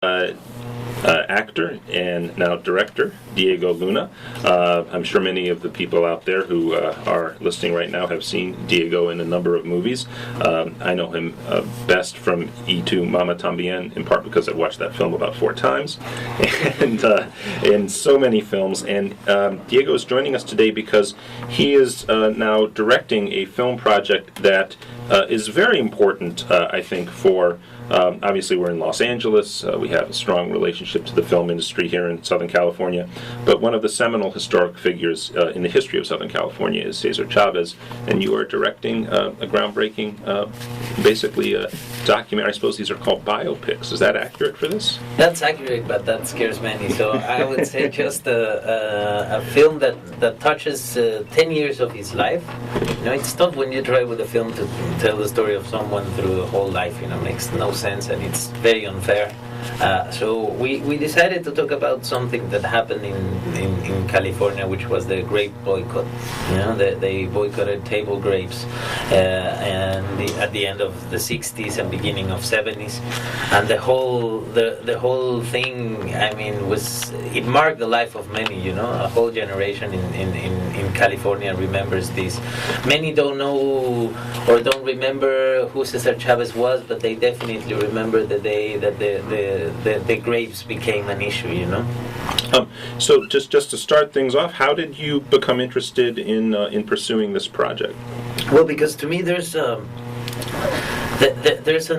actor and now director Diego Luna. I'm sure many of the people out there who are listening right now have seen Diego in a number of movies. I know him best from Y Tu Mama Tambien, in part because I've watched that film about 4 times, and in so many films. And Diego is joining us today because he is now directing a film project that is very important, I think, for obviously we're in Los Angeles. We have a strong relationship to the film industry here in Southern California. But one of the seminal historic figures in the history of Southern California is Cesar Chavez. And you are directing a groundbreaking, basically a documentary. I suppose these are called biopics. Is that accurate for this? That's accurate, but that scares many. So I would say just a film that touches 10 years of his life. You know, it's tough when you try with a film to tell the story of someone through a whole life. You know, makes no sense, and it's very unfair. So we decided to talk about something that happened in California, which was the grape boycott. You know, they boycotted table grapes at the end of the 60s and beginning of 70s, and the whole thing, I mean, it marked the life of many. You know, a whole generation in California remembers this. Many don't know or don't remember who Cesar Chavez was, but they definitely remember the day that the grapes became an issue, you know. So just to start things off, how did you become interested in pursuing this project? Well, because to me there's a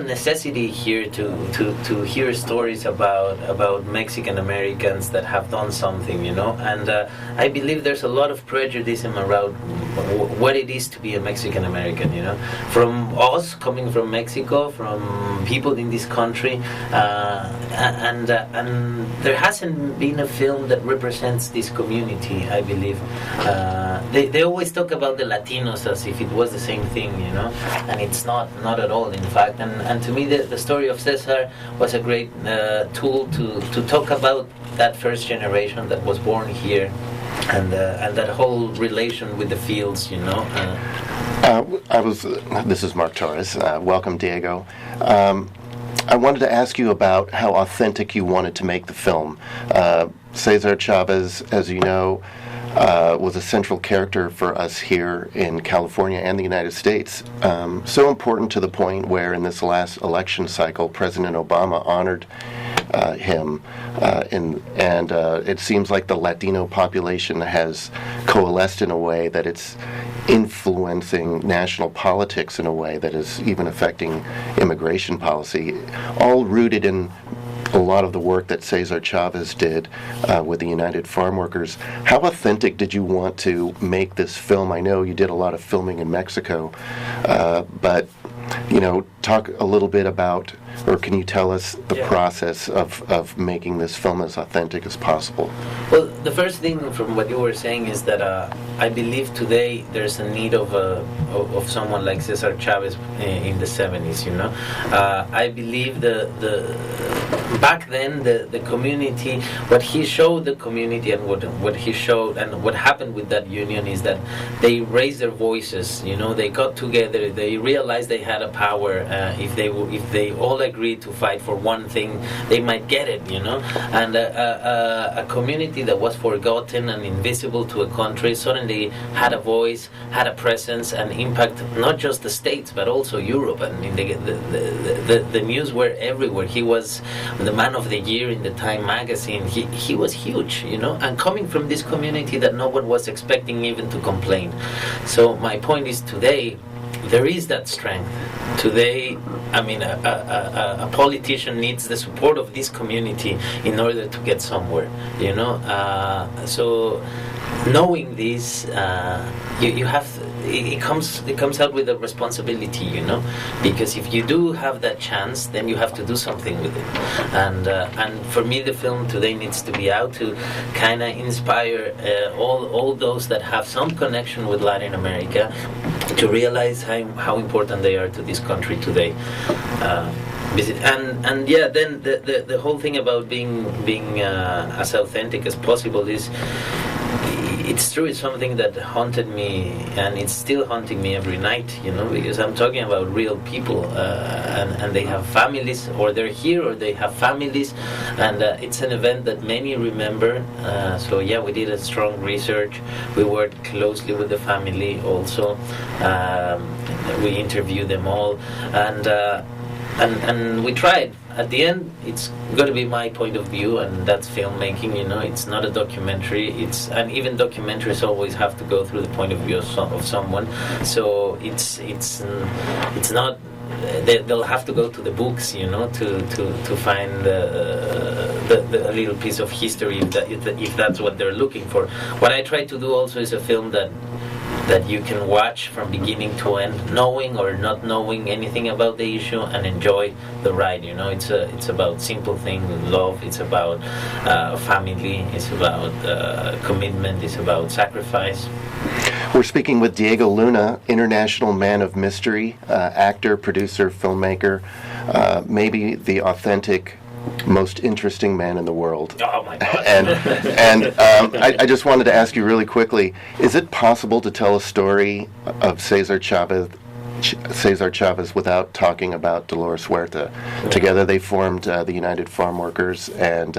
necessity here to hear stories about Mexican Americans that have done something, you know, and I believe there's a lot of prejudice around what it is to be a Mexican American, you know, from us coming from Mexico, from people in this country, and there hasn't been a film that represents this community, I believe. They always talk about the Latinos as if it was the same thing, you know, and it's not at all, in fact. And to me, the story of Cesar was a great tool to talk about that first generation that was born here, and that whole relation with the fields, you know. This is Mark Torres. Welcome, Diego. I wanted to ask you about how authentic you wanted to make the film. Cesar Chavez, as you know, was a central character for us here in California and the United States. So important to the point where in this last election cycle, President Obama honored him. And it seems like the Latino population has coalesced in a way that it's influencing national politics in a way that is even affecting immigration policy, all rooted in a lot of the work that Cesar Chavez did with the United Farm Workers. How authentic did you want to make this film? I know you did a lot of filming in Mexico, but you know, talk a little bit about, or can you tell us the process of making this film as authentic as possible? Well, the first thing from what you were saying is that I believe today there's a need of someone like Cesar Chavez in the 70s, you know. I believe back then the community, what he showed the community and what he showed and what happened with that union is that they raised their voices, you know, they got together, they realized they had a power. If they all agreed to fight for one thing, they might get it, you know. And a community that was forgotten and invisible to a country suddenly had a voice, had a presence, and impact not just the States but also Europe. I mean, the news were everywhere. He was the man of the year in the Time magazine. He was huge, you know, and coming from this community that no one was expecting even to complain. So my point is, today there is that strength. Today, I mean, a politician needs the support of this community in order to get somewhere, you know. So knowing this, you have it comes out with a responsibility, you know, because if you do have that chance, then you have to do something with it. And for me, the film today needs to be out to kind of inspire all those that have some connection with Latin America to realize how important they are to this country today. And yeah, then the whole thing about being as authentic as possible is, it's true. It's something that haunted me, and it's still haunting me every night. Because I'm talking about real people, and they have families, or they're here, or they have families, and it's an event that many remember. So yeah, we did a strong research. We worked closely with the family also. We interviewed them all, and we tried. At the end, it's got to be my point of view, and that's filmmaking. It's not a documentary. And even documentaries always have to go through the point of view of someone. So it's not. They'll have to go to the books, to find the little piece of history if that's what they're looking for. What I try to do also is a film that you can watch from beginning to end, knowing or not knowing anything about the issue, and enjoy the ride. It's about simple things, love. It's about family. It's about commitment. It's about sacrifice. We're speaking with Diego Luna, international man of mystery, actor, producer, filmmaker, maybe the authentic, most interesting man in the world. Oh my God! and I just wanted to ask you really quickly: is it possible to tell a story of Cesar Chavez without talking about Dolores Huerta? Together they formed the United Farm Workers, and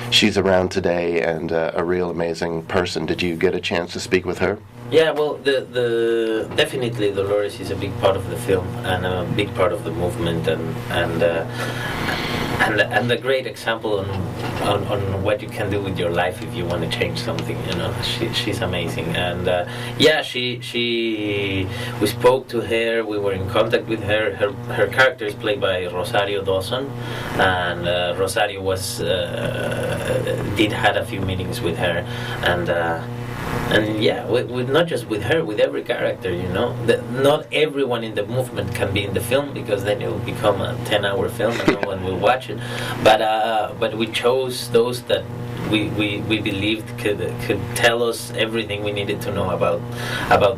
she's around today and a real amazing person. Did you get a chance to speak with her? Yeah, well, the definitely Dolores is a big part of the film and a big part of the movement, and a great example on what you can do with your life if you want to change something. She's amazing, and we spoke to her. We were in contact with her. Her character is played by Rosario Dawson, and Rosario had a few meetings with her, and yeah, with not just with her, with every character, not everyone in the movement can be in the film, because then it will become a 10-hour film and no one will watch it. But we chose those that we believed could tell us everything we needed to know about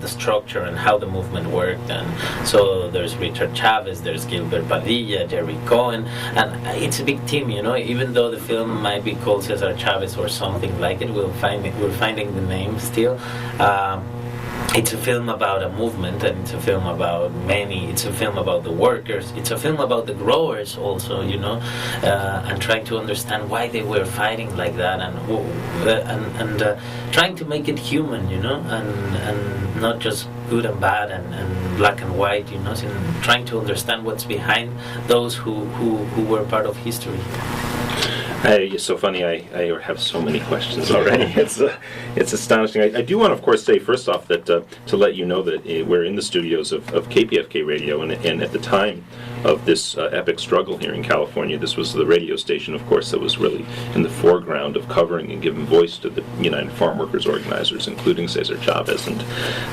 the structure and how the movement worked. And so there's Richard Chavez, there's Gilbert Padilla, Jerry Cohen, and it's a big team. Even though the film might be called Cesar Chavez or something like it, we're finding the name still. It's a film about a movement, and it's a film about many. It's a film about the workers. It's a film about the growers also, and trying to understand why they were fighting like that, and trying to make it human, and not just good and bad and black and white, and trying to understand what's behind those who were part of history. It's so funny. I have so many questions already. It's astonishing. I do want to, of course, say first off that to let you know that we're in the studios of KPFK Radio, and at the time of this epic struggle here in California, this was the radio station, of course, that was really in the foreground of covering and giving voice to the United Farm Workers organizers, including Cesar Chavez. And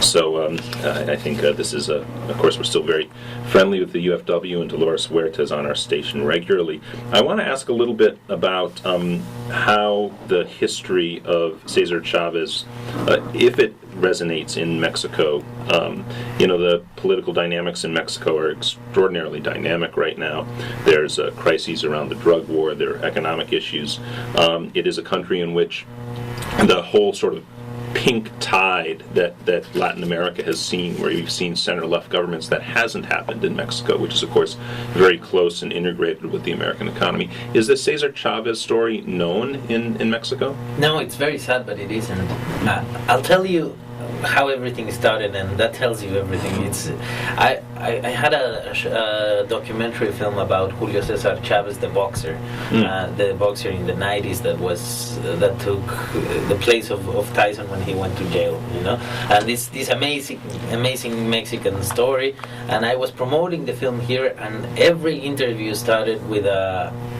so I think this is, of course, we're still very friendly with the UFW, and Dolores Huerta is on our station regularly. I want to ask a little bit about how the history of Cesar Chavez, if it resonates in Mexico. The political dynamics in Mexico are extraordinarily dynamic right now. There's crises around the drug war, there are economic issues. It is a country in which the whole sort of pink tide that Latin America has seen, where you've seen center-left governments, that hasn't happened in Mexico, which is, of course, very close and integrated with the American economy. Is the Cesar Chavez story known in Mexico? No, it's very sad, but it isn't. I'll tell you how everything started, and that tells you everything. I had a documentary film about Julio Cesar Chavez, the boxer, the boxer in the 90s that took the place of Tyson when he went to jail, and this amazing Mexican story. And I was promoting the film here, and every interview started with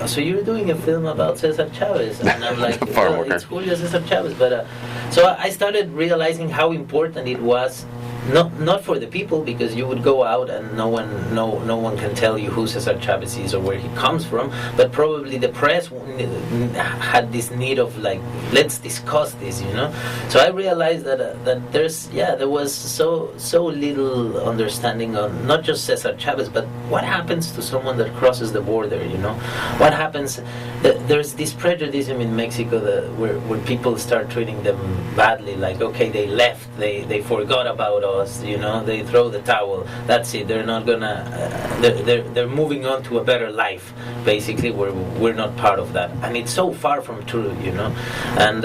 so you're doing a film about Cesar Chavez? And I'm like, well, it's Julio Cesar Chavez. But so I started realizing how important it was not for the people, because you would go out and no one can tell you who Cesar Chavez is or where he comes from, but probably the press had this need of like, let's discuss this, you know. So I realized that there was so little understanding on not just Cesar Chavez, but what happens to someone that crosses the border, you know. What happens, there's this prejudice in Mexico where people start treating them badly, like, okay, they left, they forgot about us, you know, they throw the towel, that's it, they're not gonna, they're moving on to a better life, basically, where we're not part of that. And it's so far from true, you know. And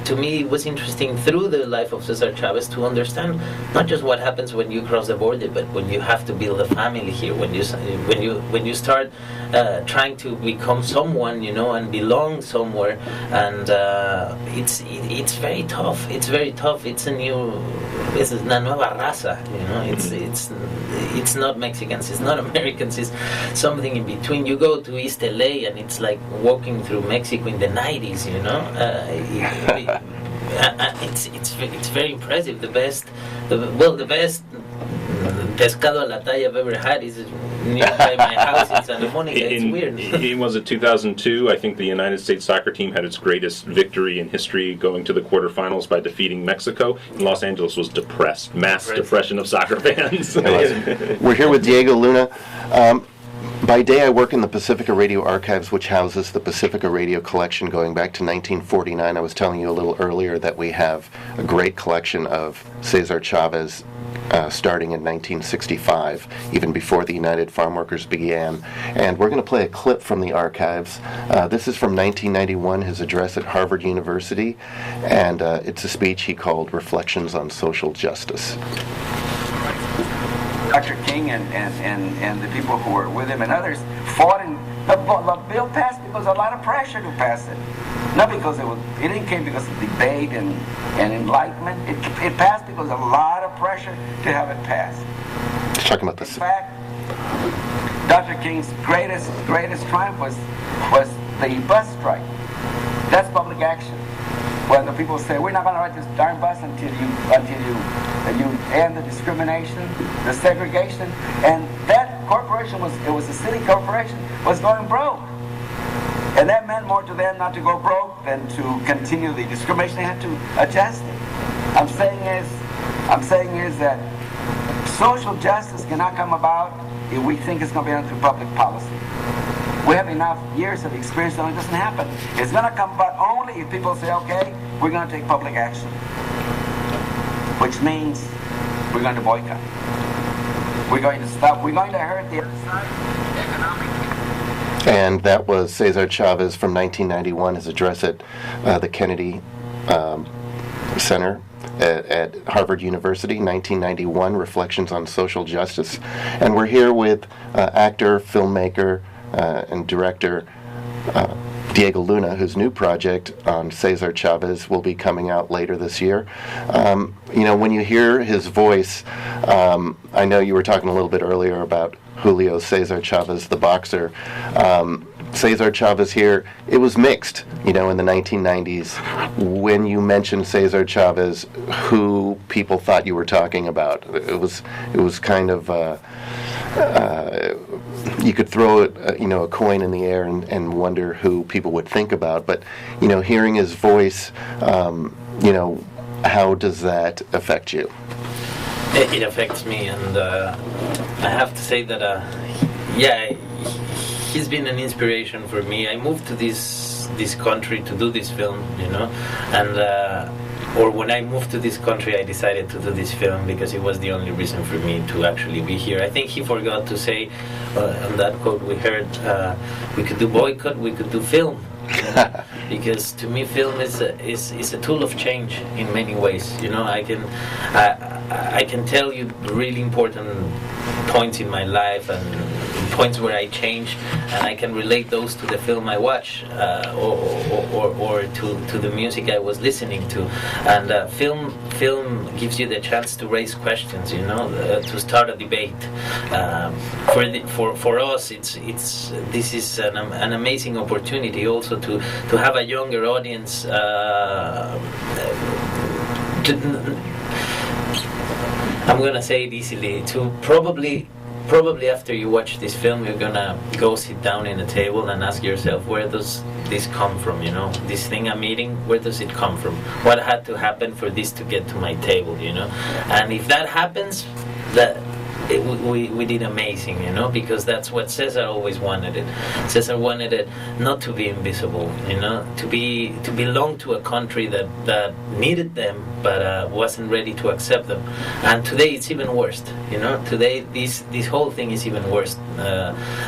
to me, it was interesting through the life of Cesar Chavez to understand not just what happens when you cross the border, but when you have to build a family here, when you start trying to become someone, you know, and belong somewhere, and it's very tough. It's very tough. It's una nueva raza, you know. It's not Mexicans, it's not Americans, it's something in between. You go to East LA and it's like walking through Mexico in the 90s, you know. It's very impressive. The best pescado a la talla I've ever had is nearby my house in Santa Monica. It's weird. It was 2002. I think the United States soccer team had its greatest victory in history, going to the quarterfinals by defeating Mexico. Los Angeles was depressed. Mass depression of soccer fans. We're here with Diego Luna. By day, I work in the Pacifica Radio Archives, which houses the Pacifica Radio collection going back to 1949. I was telling you a little earlier that we have a great collection of Cesar Chavez starting in 1965, even before the United Farm Workers began. And we're going to play a clip from the archives. This is from 1991, his address at Harvard University, and it's a speech he called Reflections on Social Justice. Dr. King and the people who were with him and others fought, and the bill passed because a lot of pressure to pass it. Not because it didn't came because of debate and enlightenment. It passed because of a lot of pressure to have it passed. He's talking about this. In fact, Dr. King's greatest triumph was the bus strike. That's public action. When the people say, we're not going to ride this darn bus until you end the discrimination, the segregation, and that corporation was a city corporation, was going broke. And that meant more to them not to go broke than to continue the discrimination. They had to adjust it. I'm saying is that social justice cannot come about if we think it's going to be done through public policy. We have enough years of experience that it doesn't happen. It's going to come about only if people say, okay, we're going to take public action. Which means we're going to boycott. We're going to stop. We're going to hurt the other side economically. And that was Cesar Chavez from 1991, his address at the Kennedy Center at Harvard University, 1991, Reflections on Social Justice. And we're here with actor, filmmaker, and director Diego Luna, whose new project on Cesar Chavez will be coming out later this year. You know, when you hear his voice, I know you were talking a little bit earlier about Julio Cesar Chavez, the boxer. Cesar Chavez here, it was mixed, you know, in the 1990s. When you mentioned Cesar Chavez, who people thought you were talking about. It was kind of, you could throw a coin in the air and wonder who people would think about. But, you know, hearing his voice, you know, how does that affect you? It affects me, and I have to say that, he's been an inspiration for me. I moved to this country to do this film, you know, and or when I moved to this country, I decided to do this film because it was the only reason for me to actually be here. I think he forgot to say on that quote we heard, we could do boycott, we could do film. Because to me, film is a tool of change in many ways. You know, I can tell you really important points in my life and points where I change, and I can relate those to the film I watch or to the music I was listening to. And film gives you the chance to raise questions. You know, to start a debate. For us, this is an amazing opportunity also to have a younger audience I'm gonna say it easily. To probably after you watch this film, you're gonna go sit down in a table and ask yourself, where does this come from? You know, this thing I'm eating, where does it come from? What had to happen for this to get to my table? You know, and if that happens, we did amazing, you know, because that's what Cesar always wanted it. Cesar wanted it not to be invisible, you know, to belong to a country that needed them but wasn't ready to accept them. And today it's even worse, you know. Today this whole thing is even worse.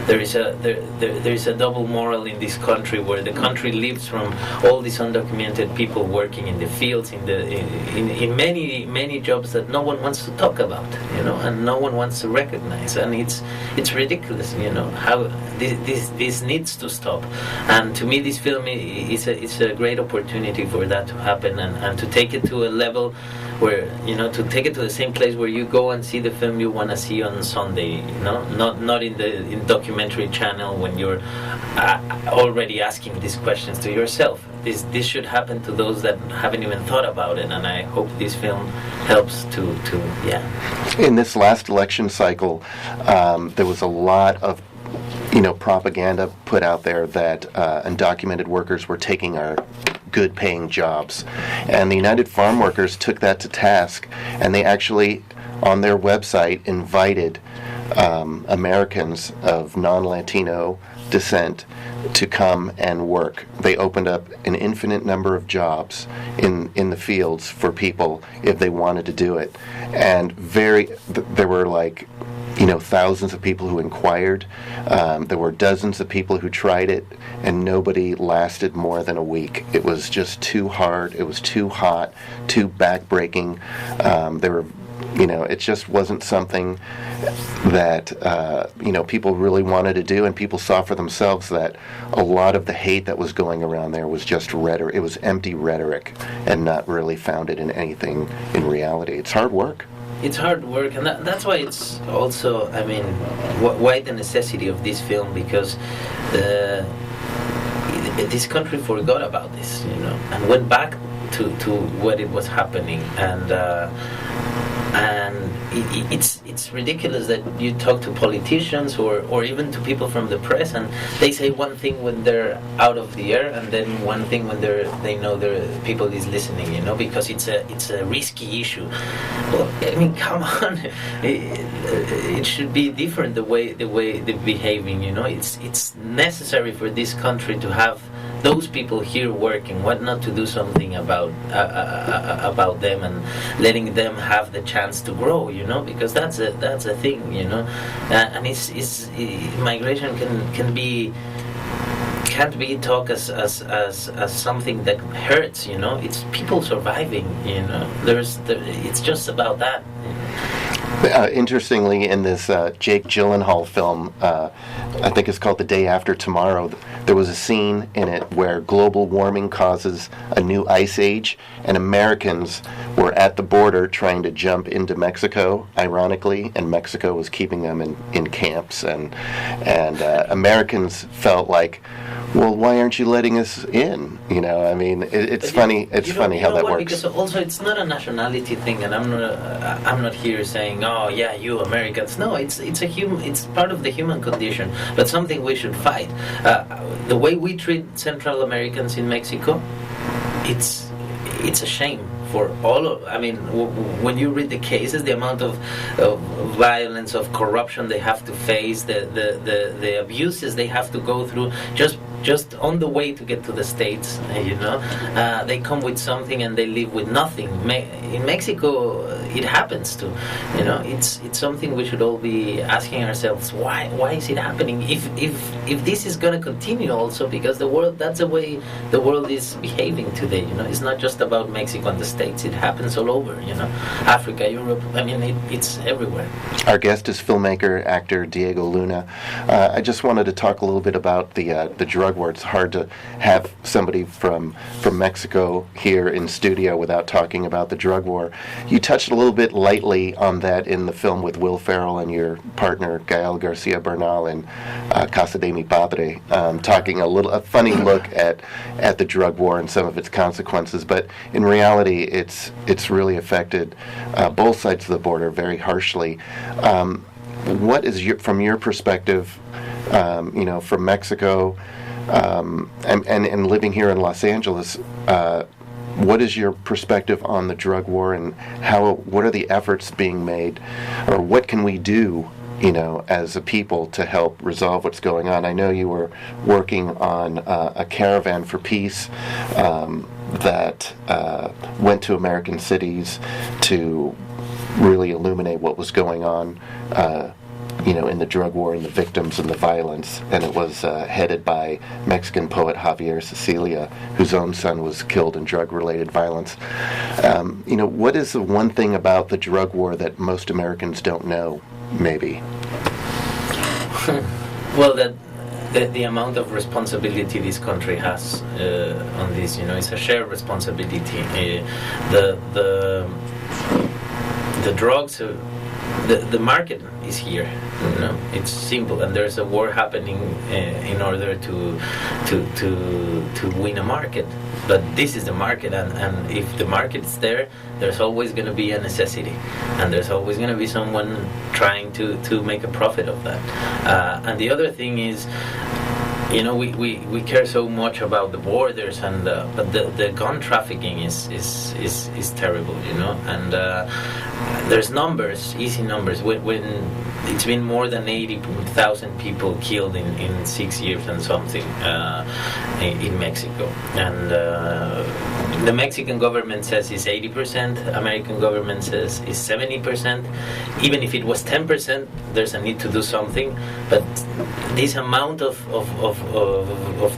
There is a double moral in this country, where the country lives from all these undocumented people working in the fields, in many jobs that no one wants to talk about, you know, and no one wants to recognize. And it's ridiculous, you know, how this needs to stop. And to me, this film is a great opportunity for that to happen, and to take it to a level where, you know, to take it to the same place where you go and see the film you want to see on Sunday, you know, not in documentary channel when you're already asking these questions to yourself. This should happen to those that haven't even thought about it, and I hope this film helps to In this last election cycle, there was a lot of propaganda put out there that undocumented workers were taking our good paying jobs. And the United Farm Workers took that to task, and they actually, on their website, invited Americans of non-Latino descent to come and work. They opened up an infinite number of jobs in the fields for people if they wanted to do it. And there were like, thousands of people who inquired. There were dozens of people who tried it, and nobody lasted more than a week. It was just too hard. It was too hot, too backbreaking. It just wasn't something that people really wanted to do, and people saw for themselves that a lot of the hate that was going around there was just rhetoric. It was empty rhetoric and not really founded in anything in reality. It's hard work. It's hard work, and that's why it's also, why the necessity of this film, because this country forgot about this, and went back to what it was happening, and it's ridiculous that you talk to politicians or even to people from the press, and they say one thing when they're out of the air, and then one thing when they know the people is listening, because it's a risky issue. Well, come on, it should be different the way they're behaving. It's necessary for this country to have those people here working. What not to do something about them and letting them have the chance to grow, because that's a thing, and it's migration can't be talked as something that hurts, it's people surviving, it's just about that. Interestingly, in this Jake Gyllenhaal film, I think it's called The Day After Tomorrow, there was a scene in it where global warming causes a new ice age, and Americans were at the border trying to jump into Mexico, ironically, and Mexico was keeping them in camps, and Americans felt like, well, why aren't you letting us in? It's funny. It's funny how that works. Because also it's not a nationality thing, and I'm not here saying, oh yeah, you Americans. No, it's part of the human condition, but something we should fight. The way we treat Central Americans in Mexico, it's a shame. For all of, when you read the cases, the amount of violence, of corruption they have to face, the abuses they have to go through, just on the way to get to the States, they come with something and they leave with nothing. In Mexico, it happens too. It's something we should all be asking ourselves: why is it happening? If this is going to continue also, because that's the way the world is behaving today. It's not just about Mexico and the States. It happens all over, Africa, Europe. It's everywhere. Our guest is filmmaker, actor Diego Luna. I just wanted to talk a little bit about the drug drug war. It's hard to have somebody from Mexico here in studio without talking about the drug war. You touched a little bit lightly on that in the film with Will Ferrell and your partner Gael Garcia Bernal in Casa de Mi Padre, talking a funny look at the drug war and some of its consequences. But in reality, it's really affected both sides of the border very harshly. What is from your perspective, from Mexico and living here in Los Angeles, what is your perspective on the drug war, and what are the efforts being made, or what can we do, as a people to help resolve what's going on? I know you were working on a caravan for peace that went to American cities to really illuminate what was going on, in the drug war and the victims and the violence. And it was headed by Mexican poet Javier Cecilia, whose own son was killed in drug-related violence. What is the one thing about the drug war that most Americans don't know, maybe? Well, the amount of responsibility this country has on this, it's a shared responsibility. The drugs, the market is here. It's simple, and there's a war happening in order to win a market. But this is the market, and if the market is there, there's always going to be a necessity, and there's always going to be someone trying to make a profit of that. And the other thing is, we care so much about the borders, and but the gun trafficking is terrible, and there's numbers, easy numbers. When it's been more than 80,000 people killed in 6 years and something in Mexico, and the Mexican government says it's 80%, American government says it's 70%. Even if it was 10%, there's a need to do something. But this amount of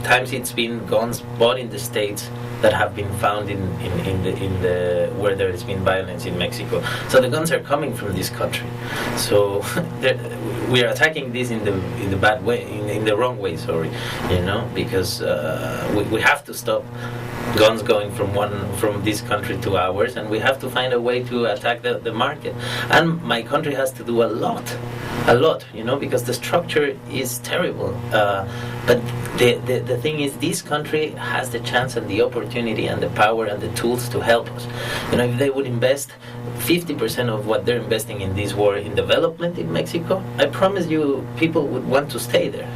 times it's been guns bought in the States that have been found in the where there has been violence in Mexico. So the guns are coming from this country. So we are attacking this in the bad way, in the wrong way. Sorry, because we have to stop guns going from this country to ours, and we have to find a way to attack the market. And my country has to do a lot, because the structure is terrible. But the thing is, this country has the chance and the opportunity and the power and the tools to help us. If they would invest 50% of what they're investing in this war in development in Mexico, I promise you, people would want to stay there,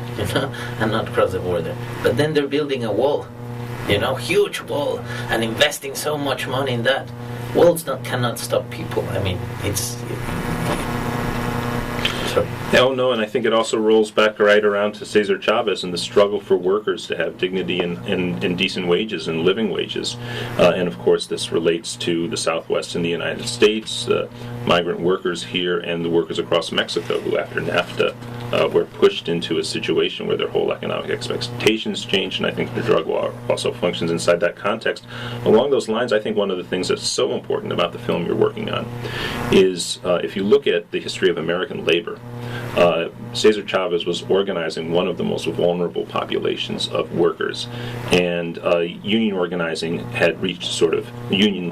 and not cross the border. But then they're building a wall. Huge wall, and investing so much money in that. Walls cannot stop people. It's... Sorry. No, and I think it also rolls back right around to Cesar Chavez and the struggle for workers to have dignity and decent wages and living wages. And of course, this relates to the Southwest in the United States, migrant workers here, and the workers across Mexico who, after NAFTA, were pushed into a situation where their whole economic expectations changed. And I think the drug war also functions inside that context. Along those lines, I think one of the things that's so important about the film you're working on is, if you look at the history of American labor, Cesar Chavez was organizing one of the most vulnerable populations of workers, and union organizing had reached the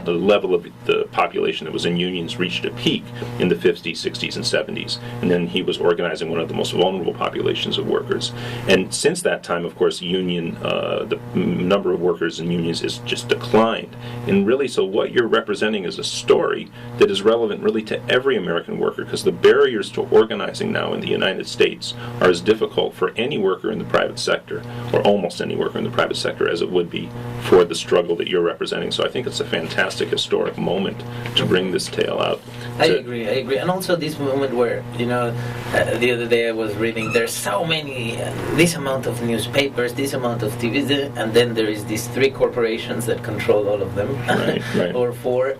level of the population that was in unions reached a peak in the 50s, 60s, and 70s, and then he was organizing one of the most vulnerable populations of workers. And since that time, of course, the number of workers in unions has just declined. And really, so what you're representing is a story that is relevant really to every American worker, because the barriers to organizing now in the United States are as difficult for any worker in the private sector, or almost any worker in the private sector, as it would be for the struggle that you're representing. So I think it's a fantastic historic moment to bring this tale out. I agree. And also this moment where, the other day I was reading, there's so many, this amount of newspapers, this amount of TVs, and then there is these 3 corporations that control all of them, right. or 4.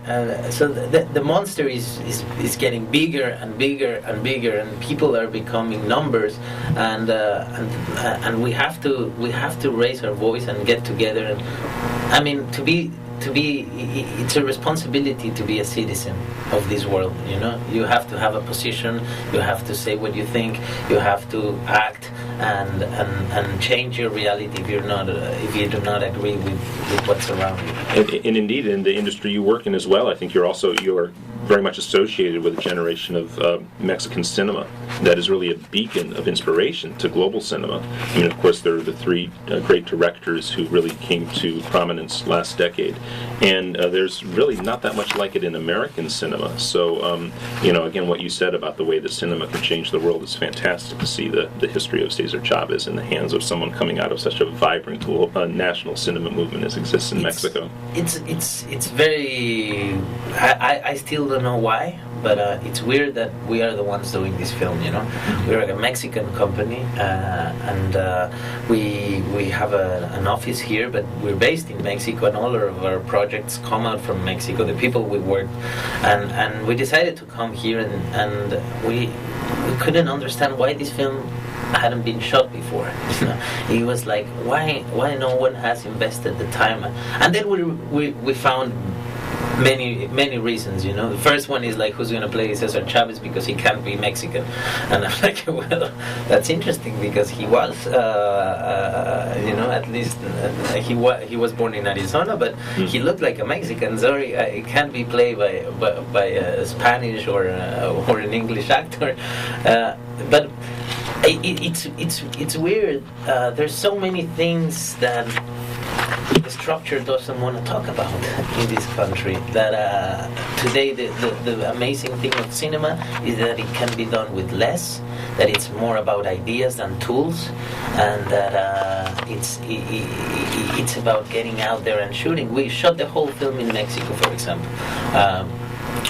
So the monster is getting bigger and bigger and bigger, and people are becoming numbers, and we have to raise our voice and get together. And to be to be, it's a responsibility to be a citizen of this world. You know, you have to have a position. You have to say what you think. You have to act and change your reality if you do not agree with what's around you. And indeed, in the industry you work in as well, I think you're very much associated with a generation of Mexican cinema that is really a beacon of inspiration to global cinema. I mean, of course, there are the three great directors who really came to prominence last decade, and there's really not that much like it in American cinema. So, again, what you said about the way that cinema can change the world is fantastic to see the history of Cesar Chavez in the hands of someone coming out of such a vibrant national cinema movement as exists in Mexico. It's very. I still don't know why, but it's weird that we are the ones doing this film. You know, we're a Mexican company, and we have an office here, but we're based in Mexico, and all of our projects come out from Mexico. The people we work, and we decided to come here, and we couldn't understand why this film hadn't been shot before. It was like, why no one has invested the time, and then we found many reasons. You know, the first one is like, who's going to play Cesar Chavez because he can't be Mexican, and I'm like, well, that's interesting because he was, at least he was born in Arizona, but he looked like a Mexican. Sorry, it can't be played by a Spanish or an English actor, but. It's weird. There's so many things that the structure doesn't want to talk about in this country. That today the amazing thing of cinema is that it can be done with less. That it's more about ideas than tools, and that it's about getting out there and shooting. We shot the whole film in Mexico, for example.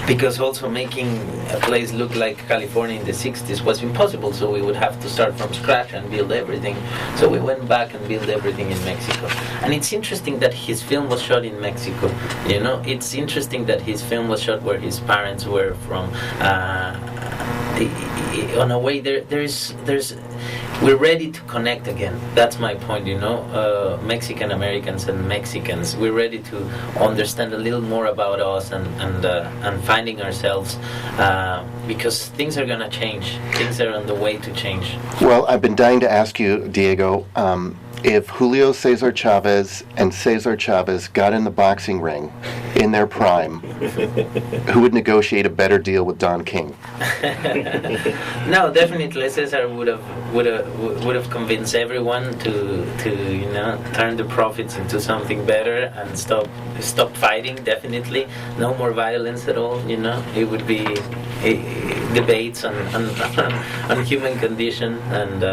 Because also making a place look like California in the 60s was impossible, so we would have to start from scratch and build everything. So we went back and built everything in Mexico. And it's interesting that his film was shot in Mexico. You know, it's interesting that his film was shot where his parents were from. On a way, there's we're ready to connect again. That's my point, you know. Mexican Americans and Mexicans, we're ready to understand a little more about us and finding ourselves, because things are gonna change. Things are on the way to change. Well, I've been dying to ask you, Diego, if Julio Cesar Chavez and Cesar Chavez got in the boxing ring in their prime, who would negotiate a better deal with Don King? No, definitely Cesar would have convinced everyone to turn the profits into something better and stop fighting. Definitely, no more violence at all. You know, it would be debates on human condition and.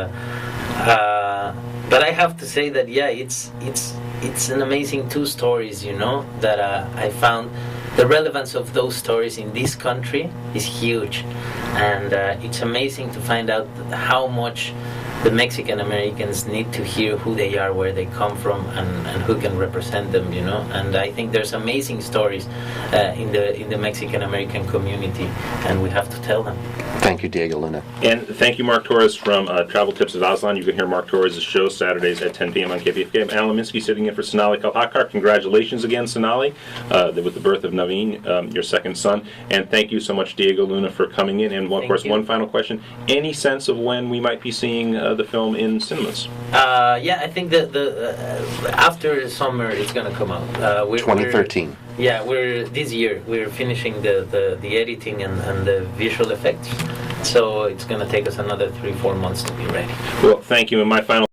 But I have to say that it's an amazing two stories, you know, that I found the relevance of those stories in this country is huge, and it's amazing to find out how much the Mexican Americans need to hear who they are, where they come from, and who can represent them, you know. And I think there's amazing stories in the Mexican American community, and we have to tell them. Thank you, Diego Luna. And thank you, Mark Torres from Travel Tips of Aslan. You can hear Mark Torres' show Saturdays at 10 p.m. on KPFK. I'm Alan Minsky sitting in for Sonali Kalhakar. Congratulations again, Sonali, with the birth of Naveen, your second son. And thank you so much, Diego Luna, for coming in. And, of course, one final question. Any sense of when we might be seeing the film in cinemas? Yeah, I think that after summer it's going to come out. 2013. We're this year. We're finishing the editing and the visual effects. So it's going to take us another 3-4 months to be ready. Well, thank you. And my final